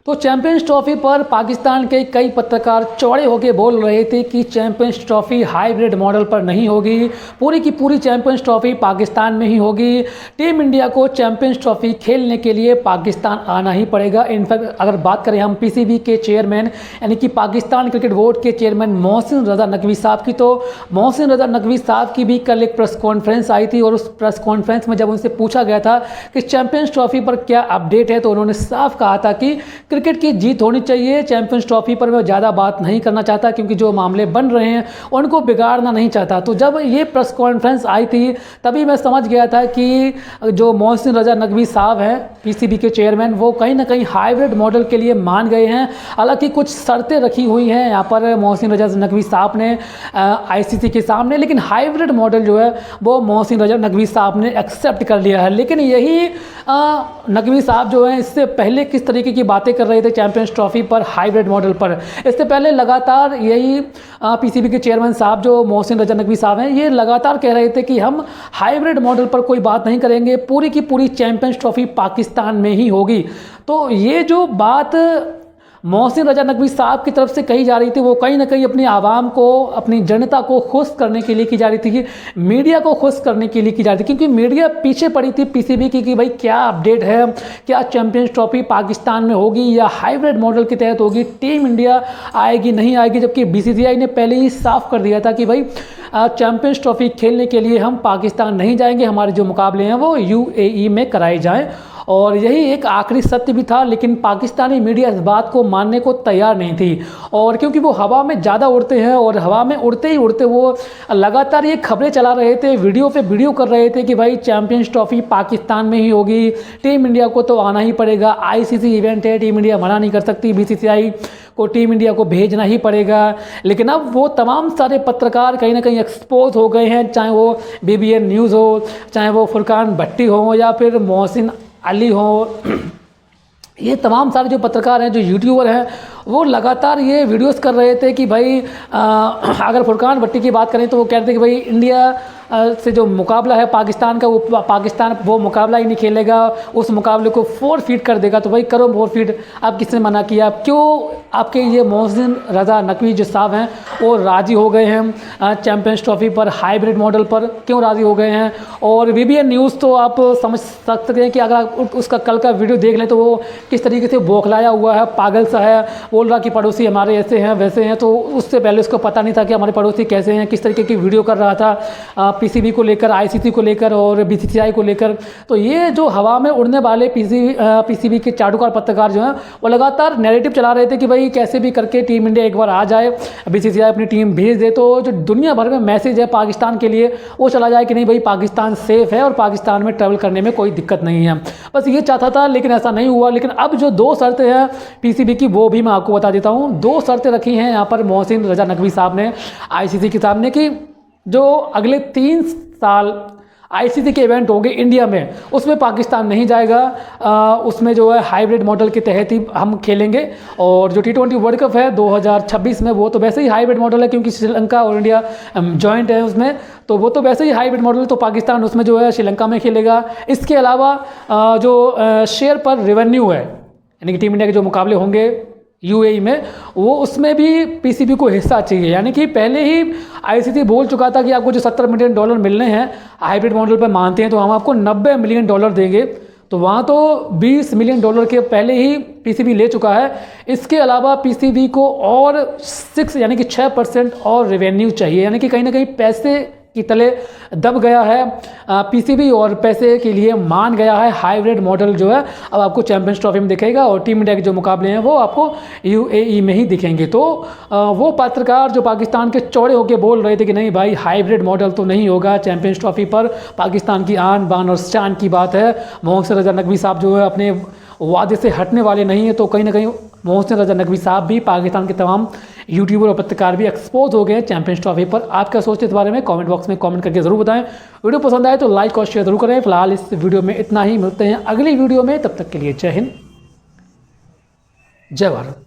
तो champions trophy पर पाकिस्तान के कई पत्रकार चौड़े होकर बोल रहे थे कि चैंपियंस ट्रॉफी हाइब्रिड मॉडल पर नहीं होगी, पूरी की पूरी चैंपियंस ट्रॉफी पाकिस्तान में ही होगी। टीम इंडिया को चैंपियंस ट्रॉफी खेलने के लिए पाकिस्तान आना ही पड़ेगा। इनफैक्ट अगर बात करें हम पीसीबी के चेयरमैन यानी कि पाकिस्तान क्रिकेट बोर्ड के चेयरमैन मोहसिन रजा नकवी साहब की, तो मोहसिन रजा नकवी साहब की भी कल एक प्रेस कॉन्फ्रेंस आई थी और उस प्रेस कॉन्फ्रेंस में जब उनसे पूछा गया था कि चैंपियंस ट्रॉफी पर क्या अपडेट है, तो उन्होंने साफ कहा था कि क्रिकेट की जीत होनी चाहिए। चैंपियंस ट्रॉफी पर मैं ज़्यादा बात नहीं करना चाहता क्योंकि जो मामले बन रहे हैं उनको बिगाड़ना नहीं चाहता। तो जब ये प्रेस कॉन्फ्रेंस आई थी तभी मैं समझ गया था कि जो मोहसिन रजा नकवी साहब हैं पीसीबी के चेयरमैन, वो कहीं ना कहीं हाइब्रिड मॉडल के लिए मान गए हैं। हालांकि कुछ शर्तें रखी हुई हैं यहाँ पर मोहसिन रजा नकवी साहब ने आईसीसी के सामने, लेकिन हाइब्रिड मॉडल जो है वो मोहसिन रजा नकवी साहब ने एक्सेप्ट कर लिया है। लेकिन यही नकवी साहब जो है इससे पहले किस तरीके की बातें कर रहे थे चैंपियंस ट्रॉफी पर हाइब्रिड मॉडल पर, इससे पहले लगातार यही पीसीबी के चेयरमैन साहब जो मोहसिन रजा नकवी साहब हैं ये लगातार कह रहे थे कि हम हाइब्रिड मॉडल पर कोई बात नहीं करेंगे, पूरी की पूरी चैंपियंस ट्रॉफी पाकिस्तान में ही होगी। तो ये जो बात मोहसिन रजा नकवी साहब की तरफ से कही जा रही थी वो कहीं ना कहीं अपनी आवाम को, अपनी जनता को खुश करने के लिए की जा रही थी, कि मीडिया को खुश करने के लिए की जा रही थी, क्योंकि मीडिया पीछे पड़ी थी पीसीबी की कि भाई क्या अपडेट है, क्या चैंपियंस ट्रॉफी पाकिस्तान में होगी या हाइब्रिड मॉडल के तहत होगी, टीम इंडिया आएगी नहीं आएगी। जबकि बीसीसीआई ने पहले ही साफ कर दिया था कि भाई चैंपियंस ट्रॉफी खेलने के लिए हम पाकिस्तान नहीं जाएंगे, हमारे जो मुकाबले हैं वो यूएई में कराए जाएँ। और यही एक आखिरी सत्य भी था, लेकिन पाकिस्तानी मीडिया इस बात को मानने को तैयार नहीं थी। और क्योंकि वो हवा में ज़्यादा उड़ते हैं और हवा में उड़ते ही उड़ते वो लगातार ये खबरें चला रहे थे, वीडियो पे वीडियो कर रहे थे कि भाई चैंपियंस ट्रॉफी पाकिस्तान में ही होगी, टीम इंडिया को तो आना ही पड़ेगा, आईसीसी इवेंट है, टीम इंडिया मना नहीं कर सकती, बीसीसीआई को टीम इंडिया को भेजना ही पड़ेगा। लेकिन अब वो तमाम सारे पत्रकार कहीं ना कहीं एक्सपोज हो गए हैं, चाहे वो बीबीएन न्यूज़ हो, चाहे वो फुरकान भट्टी हो या फिर मोहसिन अली हो, ये तमाम सारे जो पत्रकार हैं, जो यूट्यूबर हैं, वो लगातार ये वीडियोस कर रहे थे कि भाई अगर फुरकान भट्टी की बात करें तो वो कहते थे कि भाई इंडिया से जो मुकाबला है पाकिस्तान का, वो पाकिस्तान वो मुकाबला ही नहीं खेलेगा, उस मुकाबले को फोरफीट कर देगा। तो भाई करो फोरफीट, आप किसने मना किया? क्यों आपके ये मोहसिन रजा नकवी जो साहब हैं वो राज़ी हो गए हैं चैंपियंस ट्रॉफी पर हाइब्रिड मॉडल पर, क्यों राज़ी हो गए हैं? और बीबीएन न्यूज़ तो आप समझ सकते हैं कि अगर आप उसका कल का वीडियो देख लें तो वो किस तरीके से बौखलाया हुआ है, पागल सा है, बोल रहा कि पड़ोसी हमारे ऐसे हैं वैसे हैं। तो उससे पहले उसको पता नहीं था कि हमारे पड़ोसी कैसे हैं, किस तरीके की वीडियो कर रहा था पीसीबी को लेकर, आईसीसी को लेकर और बीसीसीआई को लेकर। तो ये जो हवा में उड़ने वाले पीसीबी के चाटुकार पत्रकार जो हैं वो लगातार नैरेटिव चला रहे थे कि भाई कैसे भी करके टीम इंडिया एक बार आ जाए, बीसीसीआई अपनी टीम भेज दे, तो जो दुनिया भर में मैसेज है पाकिस्तान के लिए वो चला जाए कि नहीं भाई पाकिस्तान सेफ है और पाकिस्तान में ट्रैवल करने में कोई दिक्कत नहीं है। बस ये चाहता था, लेकिन ऐसा नहीं हुआ। लेकिन अब जो दो शर्तें हैं पीसीबी की वो भी मैं आपको बता देता हूँ। दो शर्तें रखी हैं यहाँ पर मोहसिन रजा नकवी साहब ने आईसीसी के सामने कि जो अगले 3 साल आईसीसी के इवेंट होंगे इंडिया में उसमें पाकिस्तान नहीं जाएगा, उसमें जो है हाइब्रिड मॉडल के तहत ही हम खेलेंगे। और जो T20 वर्ल्ड कप है 2026 में वो तो वैसे ही हाइब्रिड मॉडल है क्योंकि श्रीलंका और इंडिया जॉइंट है उसमें, तो वो तो वैसे ही हाइब्रिड मॉडल, तो पाकिस्तान उसमें जो है श्रीलंका में खेलेगा। इसके अलावा जो शेयर पर रेवेन्यू है यानी कि टीम इंडिया के जो मुकाबले होंगे यूएई में, वो उसमें भी पीसीबी को हिस्सा चाहिए। यानी कि पहले ही आईसीसी बोल चुका था कि आपको जो $70 मिलियन मिलने हैं हाइब्रिड मॉडल पर मानते हैं तो हम आपको $90 मिलियन देंगे। तो वहाँ तो $20 मिलियन के पहले ही पीसीबी ले चुका है। इसके अलावा पीसीबी को और 6 यानी कि 6% और रेवेन्यू चाहिए, यानी कि कहीं ना कहीं पैसे की तले दब गया है पीसीबी और पैसे के लिए मान गया है। हाइब्रिड मॉडल जो है अब आपको चैंपियंस ट्रॉफी में दिखेगा और टीम इंडिया के जो मुकाबले हैं वो आपको यूएई में ही दिखेंगे। तो वो पत्रकार जो पाकिस्तान के चौड़े होकर बोल रहे थे कि नहीं भाई हाइब्रिड मॉडल तो नहीं होगा चैंपियंस ट्रॉफी पर, पाकिस्तान की आन बान और शान की बात है, मोहसिन रजा नकवी साहब जो है अपने वादे से हटने वाले नहीं है। तो कहीं ना कहीं मोहसिन रजा नकवी साहब भी, पाकिस्तान के तमाम यूट्यूबर और पत्रकार भी एक्सपोज हो गए चैंपियंस ट्रॉफी पर। आप क्या सोचते हैं इस बारे में कमेंट बॉक्स में कमेंट करके ज़रूर बताएं। वीडियो पसंद आए तो लाइक और शेयर जरूर करें। फिलहाल इस वीडियो में इतना ही, मिलते हैं अगली वीडियो में, तब तक के लिए जय हिंद, जय भारत।